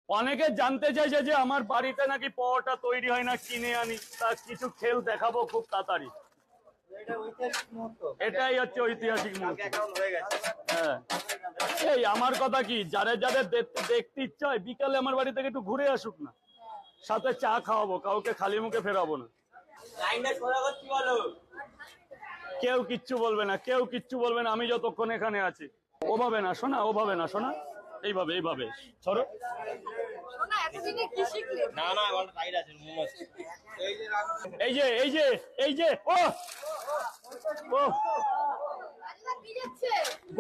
অনেকে জানতে চাইছে যে আমার বাড়িতে নাকি পাওয়াটা তৈরি হয় না, কিনে আনি। তার কিছু খেল দেখাবো খুব তাড়াতাড়ি। এটাই হচ্ছে ঐতিহাসিক মুহূর্ত। হ্যাঁ, এই আমার কথা কি, যাদের যাদের দেখতে ইচ্ছা হয় বিকালে আমার বাড়ি থেকে একটু ঘুরে আসুক না, সাথে চা খাওয়াবো, কাউকে খালি মুখে ফেরাবো না। কেউ কিচ্ছু বলবে না, কেউ কিচ্ছু বলবে না আমি যতক্ষণ এখানে আছি। ওভাবে না শোনা, ওভাবে না শোনা, এইভাবে এইভাবে সরো। এই যে এই যে এই যে ও ও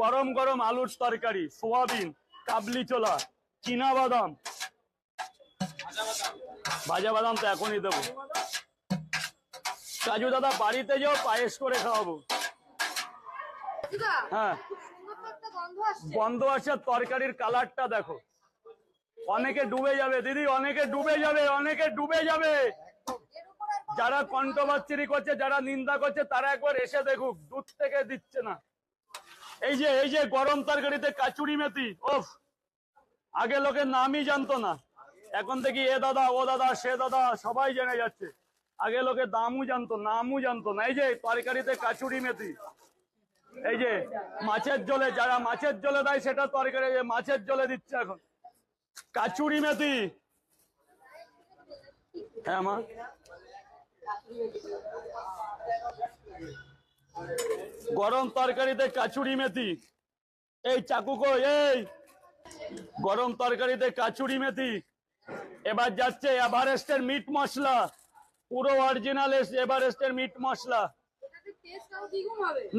গরম গরম আলুর তরকারি, সোয়াবিন, কাবলি ছোলা, চীনা বাদাম, ভাজা বাদাম তো এখনই দেবো। কাজু দাদা বাড়িতে যাও, পায়েস করে খাওয়াবো। হ্যাঁ, গন্ধ আছে, তরকারির কালারটা দেখো। অনেকে ডুবে যাবে দিদি, অনেকে ডুবে যাবে, অনেকে ডুবে যাবে। যারা কণ্ঠবাচ্চিরি করছে, যারা নিন্দা করছে, তারা একবার এসে দেখুক, দুধ থেকে দিচ্ছে না। এই যে গরম তরকারিতে কাচুরি মেথি, ওফ, আগে লোকের নামই জানতো না, এখন থেকে এ দাদা ও দাদা সে দাদা সবাই জেনে যাচ্ছে। আগে লোকের দামও জানতো, নামও জানতো না। এই যে তরকারিতে কাচুরি মেথি, এই যে মাছের ঝোলে, যারা মাছের ঝোলে দেয় সেটা তরকারি মাছের ঝোলে দিচ্ছে এখন কাচুরি মেথি। হ্যাঁ মা, গরম তরকারিতে কাচুরি মেথি। এই চাকু কই, এই গরম তরকারিতে কাচুরি মেথি। এবার যাচ্ছে এভারেস্টের মিট মশলা, পুরো অরিজিনাল এভারেস্টের মিট মশলা।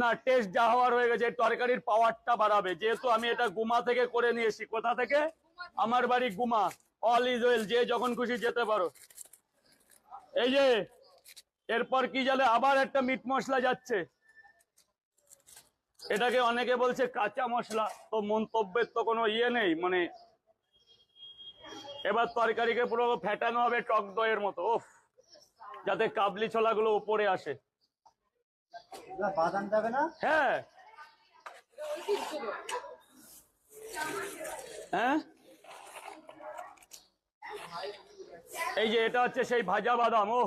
না, টেস্ট যা হওয়ার হয়ে গেছে, তরকারির পাওয়ারটা বাড়াবে। যেহেতু আমি এটা গুমা থেকে করে নিয়ে এসি। কোথা থেকে? আমার বাড়ি গুমা। অল ইজ ওয়েল, যে যখন খুশি যেতে পারো। এই যে এরপর কি জানে, আবার একটা মিট মশলা যাচ্ছে। এটাকে অনেকে বলছে কাঁচা মশলা, তো মন্তব্যের তো কোনো ইয়ে নেই, মানে এবার তরকারিকে পুরো ফেটানো হবে টক দইয়ের মতো, ওফ, যাতে কাবলি ছোলা গুলো উপরে আসে। বাদাম যাবে না? হ্যাঁ হ্যাঁ, এই যে এটা হচ্ছে সেই ভাজা বাদাম। ও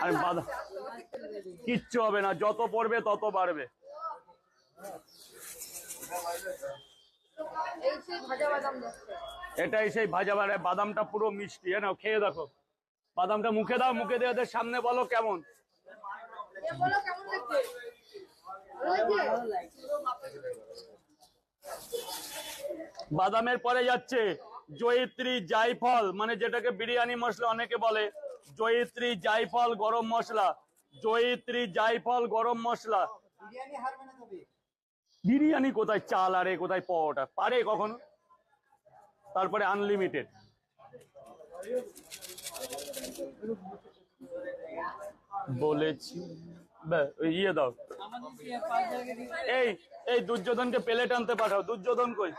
আর বাদাম কিচ্ছু হবে না, যত পড়বে তত বাড়বে। এটাই সেই ভাজা বাদামটা পুরো মিষ্টি। নাও খেয়ে দেখো, বাদামটা মুখে দাও, মুখে দিয়ে ওদের সামনে বলো কেমন। বাদামের পরে যাচ্ছে জয়িত্রী জায়ফল, মানে যেটাকে বিরিয়ানি মশলা অনেকে বলে। জয়িত্রী জায়ফল গরম মশলা, জয়িত্রী জায়ফল গরম মশলা। বিরিয়ানি কোথায় চাল আরে, কোথায় পাওয়াটা পারে কখনো। তারপরে আনলিমিটেড, বলেছি ইয়ে দাও। এই দুর্যোধনকে প্লেট আনতে পাঠাও। দুর্যোধন কই?